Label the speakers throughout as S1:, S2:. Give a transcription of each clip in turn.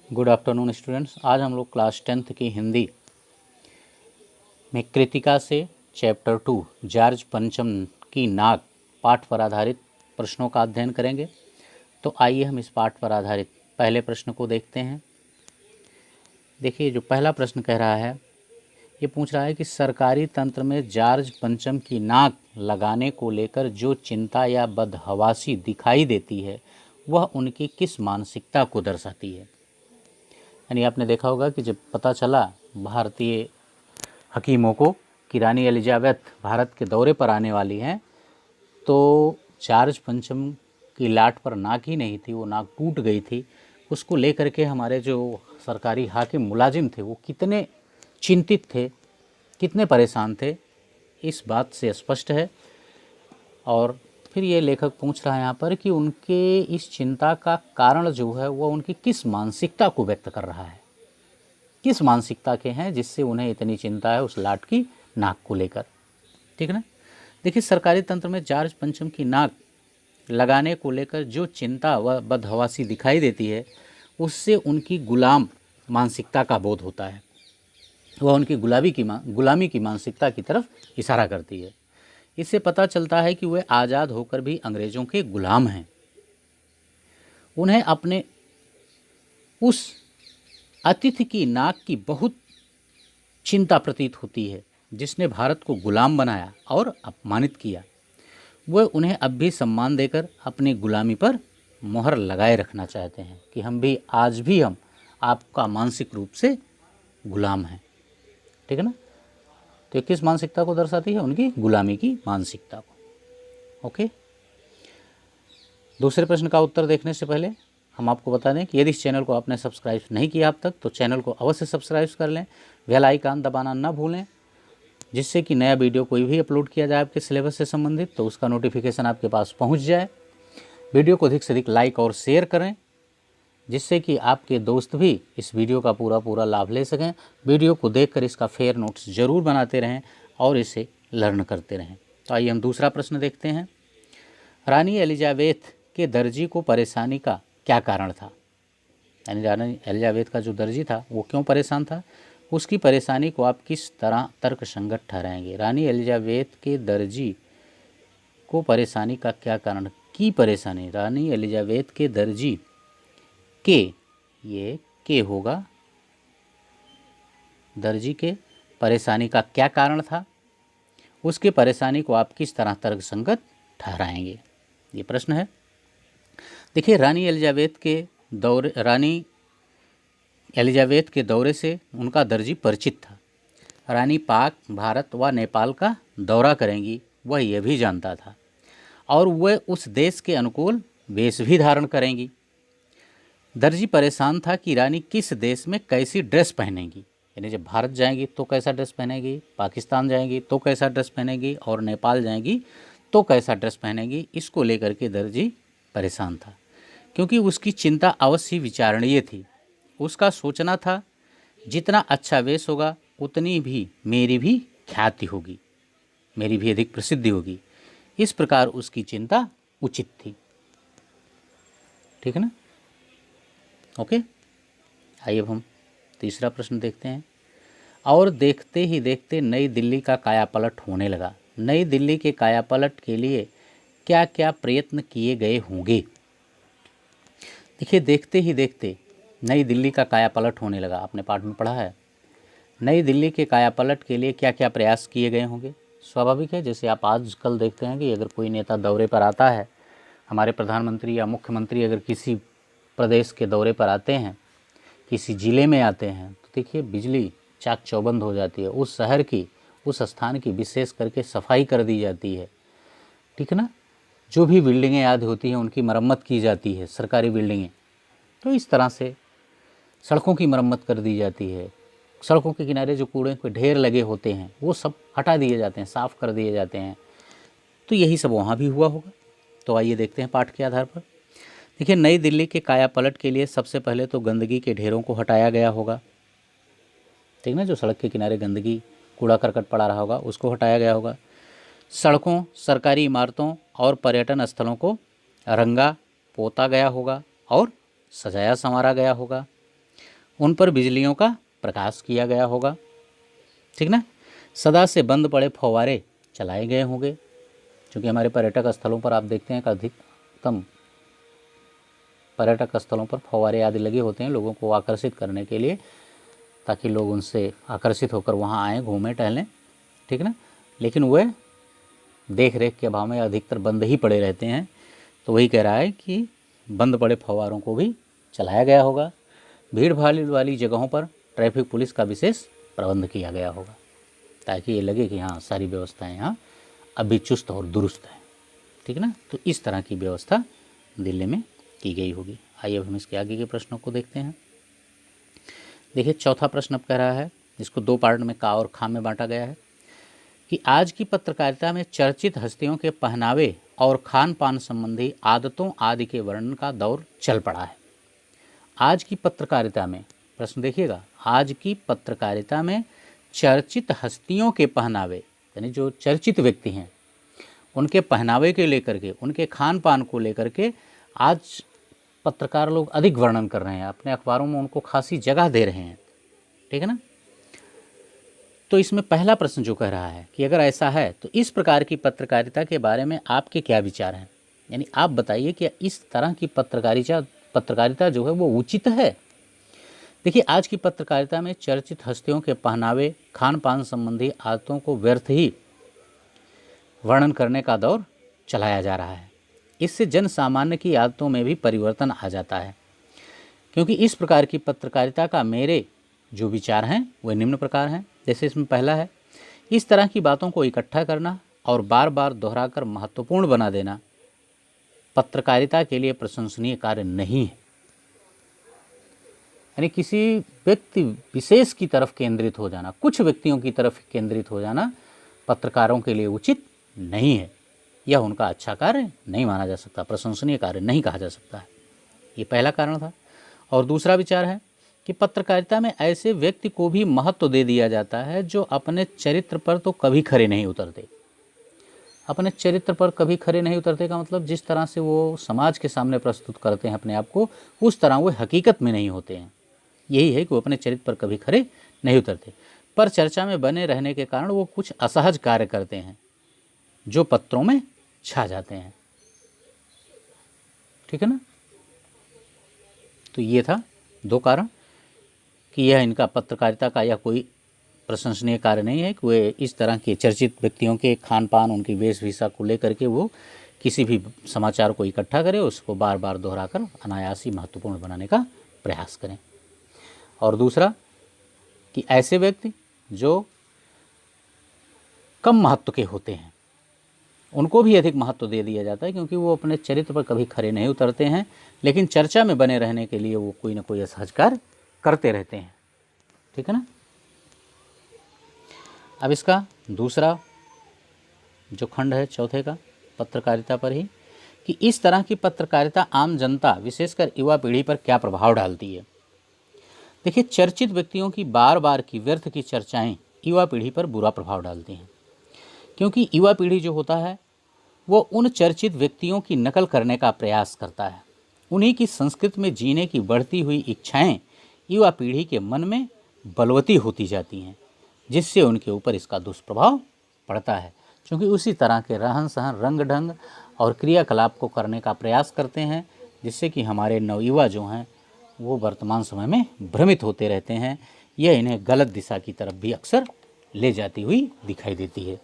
S1: Good afternoon students. आज हम लोग क्लास 10th की हिंदी में कृतिका से चैप्टर 2 जॉर्ज पंचम की नाक पाठ पर आधारित प्रश्नों का अध्ययन करेंगे। तो आइए हम इस पाठ पर आधारित पहले प्रश्न को देखते हैं। देखिए, जो पहला प्रश्न कह रहा है, ये पूछ रहा है कि सरकारी तंत्र में जॉर्ज पंचम की नाक लगाने को लेकर जो चिंता या बदहवासी दिखाई देती है वह उनकी किस मानसिकता को दर्शाती है। यानी आपने देखा होगा कि जब पता चला भारतीय हकीमों को कि रानी एलिजाबेथ भारत के दौरे पर आने वाली हैं, तो जॉर्ज पंचम की लाट पर नाक ही नहीं थी, वो नाक टूट गई थी। उसको लेकर के हमारे जो सरकारी हाकिम मुलाजिम थे वो कितने चिंतित थे, कितने परेशान थे, इस बात से स्पष्ट है। और फिर ये लेखक पूछ रहा है यहाँ पर कि उनके इस चिंता का कारण जो है वह उनकी किस मानसिकता को व्यक्त कर रहा है, किस मानसिकता के हैं जिससे उन्हें इतनी चिंता है उस लाट की नाक को लेकर। ठीक है ना। देखिए, सरकारी तंत्र में जॉर्ज पंचम की नाक लगाने को लेकर जो चिंता व बदहवासी दिखाई देती है उससे उनकी गुलाम मानसिकता का बोध होता है। वह उनकी गुलामी की मानसिकता की तरफ इशारा करती है। इससे पता चलता है कि वे आज़ाद होकर भी अंग्रेज़ों के गुलाम हैं। उन्हें अपने उस अतिथि की नाक की बहुत चिंता प्रतीत होती है जिसने भारत को गुलाम बनाया और अपमानित किया। वे उन्हें अब भी सम्मान देकर अपनी गुलामी पर मोहर लगाए रखना चाहते हैं कि आज भी हम आपका मानसिक रूप से गुलाम हैं। ठीक है ना। तो किस मानसिकता को दर्शाती है? उनकी गुलामी की मानसिकता को। ओके। दूसरे प्रश्न का उत्तर देखने से पहले हम आपको बता दें कि यदि इस चैनल को आपने सब्सक्राइब नहीं किया अब तक तो चैनल को अवश्य सब्सक्राइब कर लें, बेल आइकन दबाना ना भूलें, जिससे कि नया वीडियो कोई भी अपलोड किया जाए आपके सिलेबस से संबंधित तो उसका नोटिफिकेशन आपके पास पहुंच जाए। वीडियो को अधिक से अधिक लाइक और शेयर करें जिससे कि आपके दोस्त भी इस वीडियो का पूरा लाभ ले सकें। वीडियो को देखकर इसका फेयर नोट्स ज़रूर बनाते रहें और इसे लर्न करते रहें। तो आइए हम दूसरा प्रश्न देखते हैं। रानी एलिजाबेथ के दर्जी को परेशानी का क्या कारण था? यानी रानी एलिजाबेथ का जो दर्जी था वो क्यों परेशान था, उसकी परेशानी को आप किस तरह तर्कसंगत ठहराएंगे। रानी एलिजाबेथ के दर्जी को परेशानी का क्या कारण की परेशानी? रानी एलिजाबेथ के दर्जी के, ये के होगा, दर्जी के परेशानी का क्या कारण था, उसकी परेशानी को आप किस तरह तर्कसंगत ठहराएंगे, ये प्रश्न है। देखिए, रानी एलिजाबेथ के दौरे से उनका दर्जी परिचित था। रानी पाक, भारत व नेपाल का दौरा करेंगी वह यह भी जानता था और वह उस देश के अनुकूल वेश भी धारण करेंगी। दर्जी परेशान था कि रानी किस देश में कैसी ड्रेस पहनेंगी, यानी जब भारत जाएंगी तो कैसा ड्रेस पहनेगी, पाकिस्तान जाएंगी तो कैसा ड्रेस पहनेगी और नेपाल जाएंगी तो कैसा ड्रेस पहनेगी। इसको लेकर के दर्जी परेशान था क्योंकि उसकी चिंता अवश्य विचारणीय थी। उसका सोचना था जितना अच्छा वेश होगा उतनी भी मेरी भी ख्याति होगी, मेरी भी अधिक प्रसिद्धि होगी। इस प्रकार उसकी चिंता उचित थी। ठीक है ना। ओके। आइए अब हम तीसरा प्रश्न देखते हैं। और देखते ही देखते नई दिल्ली का कायापलट होने लगा। नई दिल्ली के कायापलट के लिए क्या क्या प्रयत्न किए गए होंगे? देखिए, देखते ही देखते नई दिल्ली का कायापलट होने लगा, आपने पाठ में पढ़ा है। नई दिल्ली के कायापलट के लिए क्या क्या प्रयास किए गए होंगे? स्वाभाविक है, जैसे आप आजकल देखते हैं कि अगर कोई नेता दौरे पर आता है, हमारे प्रधानमंत्री या मुख्यमंत्री अगर किसी प्रदेश के दौरे पर आते हैं, किसी ज़िले में आते हैं, तो देखिए बिजली चाक चौबंद हो जाती है। उस शहर की, उस स्थान की विशेष करके सफाई कर दी जाती है। ठीक है ना। जो भी बिल्डिंगें याद होती हैं उनकी मरम्मत की जाती है, सरकारी बिल्डिंगें। तो इस तरह से सड़कों की मरम्मत कर दी जाती है। सड़कों के किनारे जो कूड़े के ढेर लगे होते हैं वो सब हटा दिए जाते हैं, साफ़ कर दिए जाते हैं। तो यही सब वहाँ भी हुआ होगा। तो आइए देखते हैं पाठ के आधार पर। देखिए, नई दिल्ली के कायापलट के लिए सबसे पहले तो गंदगी के ढेरों को हटाया गया होगा। ठीक ना, जो सड़क के किनारे गंदगी, कूड़ा करकट पड़ा रहा होगा उसको हटाया गया होगा। सड़कों, सरकारी इमारतों और पर्यटन स्थलों को रंगा पोता गया होगा और सजाया संवारा गया होगा। उन पर बिजलियों का प्रकाश किया गया होगा, ठीक ना। सदा से बंद पड़े फव्वारे चलाए गए होंगे, क्योंकि हमारे पर्यटक स्थलों पर आप देखते हैं कि अधिकतम पर्यटक स्थलों पर फव्वारे आदि लगे होते हैं लोगों को आकर्षित करने के लिए, ताकि लोग उनसे आकर्षित होकर वहाँ आएँ, घूमें, टहलें, ठीक ना। लेकिन वह देख रेख के अभाव में अधिकतर बंद ही पड़े रहते हैं। तो वही कह रहा है कि बंद पड़े फव्वारों को भी चलाया गया होगा। भीड़ भाड़ वाली जगहों पर ट्रैफिक पुलिस का विशेष प्रबंध किया गया होगा, ताकि ये लगे कि हाँ सारी व्यवस्थाएं यहाँ अभी चुस्त और दुरुस्त हैं, ठीक ना। तो इस तरह की व्यवस्था दिल्ली में की गई होगी। आइए अब हम इसके आगे के प्रश्नों को देखते हैं। देखिए चौथा प्रश्न अब कह रहा है, जिसको दो पार्ट में का और खा में बांटा गया है, कि आज की पत्रकारिता में चर्चित हस्तियों के पहनावे और खान पान संबंधी आदतों आदि के वर्णन का दौर चल पड़ा है। आज की पत्रकारिता में, प्रश्न देखिएगा, आज की पत्रकारिता में चर्चित हस्तियों के पहनावे, यानी जो चर्चित व्यक्ति हैं उनके पहनावे के लेकर के, उनके खान पान को लेकर के आज पत्रकार लोग अधिक वर्णन कर रहे हैं, अपने अखबारों में उनको खासी जगह दे रहे हैं, ठीक है ना। तो इसमें पहला प्रश्न जो कह रहा है कि अगर ऐसा है तो इस प्रकार की पत्रकारिता के बारे में आपके क्या विचार हैं, यानी आप बताइए कि इस तरह की पत्रकारिता जो है वो उचित है। देखिए आज की पत्रकारिता में चर्चित हस्तियों के पहनावे, खान पान संबंधी आदतों को व्यर्थ ही वर्णन करने का दौर चलाया जा रहा है। इससे जन सामान्य की आदतों में भी परिवर्तन आ जाता है, क्योंकि इस प्रकार की पत्रकारिता का मेरे जो विचार हैं वह निम्न प्रकार हैं। जैसे इसमें पहला है, इस तरह की बातों को इकट्ठा करना और बार बार दोहराकर महत्वपूर्ण बना देना पत्रकारिता के लिए प्रशंसनीय कार्य नहीं है। यानी किसी व्यक्ति विशेष की तरफ केंद्रित हो जाना, कुछ व्यक्तियों की तरफ केंद्रित हो जाना पत्रकारों के लिए उचित नहीं है। यह उनका अच्छा कार्य नहीं माना जा सकता, प्रशंसनीय कार्य नहीं कहा जा सकता है। ये पहला कारण था। और दूसरा विचार है कि पत्रकारिता में ऐसे व्यक्ति को भी महत्व दे दिया जाता है जो अपने चरित्र पर तो कभी खरे नहीं उतरते। अपने चरित्र पर कभी खरे नहीं उतरते का मतलब जिस तरह से वो समाज के सामने प्रस्तुत करते हैं अपने आप को, उस तरह वो हकीकत में नहीं होते हैं। यही है कि वो अपने चरित्र पर कभी खरे नहीं उतरते, पर चर्चा में बने रहने के कारण वो कुछ असहज कार्य करते हैं जो पत्रों में छा जाते हैं, ठीक है ना। तो ये था दो कारण कि यह इनका पत्रकारिता का यह कोई प्रशंसनीय कार्य नहीं है कि वे इस तरह के चर्चित व्यक्तियों के खान पान, उनकी वेशभूषा को लेकर के वो किसी भी समाचार को इकट्ठा करें, उसको बार बार दोहराकर अनायास ही महत्वपूर्ण बनाने का प्रयास करें। और दूसरा कि ऐसे व्यक्ति जो कम महत्व के होते हैं उनको भी अधिक महत्व दे दिया जाता है, क्योंकि वो अपने चरित्र पर कभी खरे नहीं उतरते हैं, लेकिन चर्चा में बने रहने के लिए वो कोई ना कोई असहज कार्य करते रहते हैं, ठीक है ना। अब इसका दूसरा जो खंड है चौथे का पत्रकारिता पर ही, कि इस तरह की पत्रकारिता आम जनता विशेषकर युवा पीढ़ी पर क्या प्रभाव डालती है। देखिए चर्चित व्यक्तियों की बार बार की व्यर्थ की चर्चाएं युवा पीढ़ी पर बुरा प्रभाव डालती हैं, क्योंकि युवा पीढ़ी जो होता है वो उन चर्चित व्यक्तियों की नकल करने का प्रयास करता है। उन्हीं की संस्कृति में जीने की बढ़ती हुई इच्छाएं युवा पीढ़ी के मन में बलवती होती जाती हैं, जिससे उनके ऊपर इसका दुष्प्रभाव पड़ता है, क्योंकि उसी तरह के रहन सहन, रंग ढंग और क्रियाकलाप को करने का प्रयास करते हैं, जिससे कि हमारे नवयुवा जो हैं वो वर्तमान समय में भ्रमित होते रहते हैं। यह इन्हें गलत दिशा की तरफ भी अक्सर ले जाती हुई दिखाई देती है।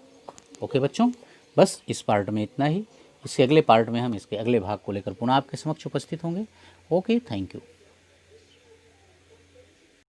S1: ओके बच्चों, बस इस पार्ट में इतना ही। इसके अगले पार्ट में हम इसके अगले भाग को लेकर पुनः आपके समक्ष उपस्थित होंगे। Okay, thank you.